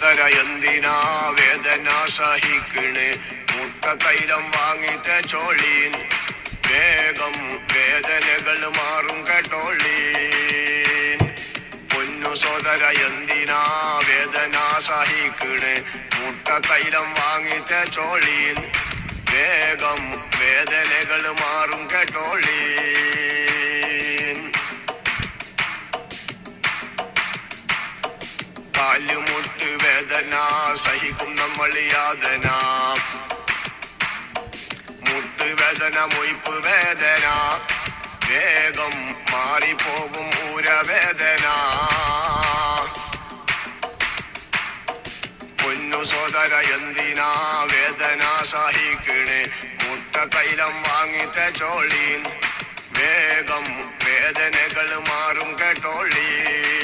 സോദര എന്തിനാ വേദന സഹിക്കണേ മുട്ട തൈലം വാങ്ങി തേച്ചോളീൻ വേഗം വേദനകൾ മാറും കേട്ടോളീൻ പൊന്നു സോദര എന്തിനാ വേദന സഹിക്കണേ മുട്ട തൈലം വാങ്ങി തേച്ചോളീൻ വേഗം വേദനകൾ മാറും കേട്ടോളീൻ കാലുമുട്ട് വേദന സഹിക്കും നമ്മൾ യാതന മുട്ടുവേദന മൊയ്പ്പ് വേദന വേഗം മാറിപ്പോകും ഊരവേദന പൊന്നു സോദര എന്തിനാ വേദന സഹിക്കണേ മുട്ട തൈലം വാങ്ങി തേച്ചോളീൻ വേഗം വേദനകൾ മാറും കേട്ടോളീൻ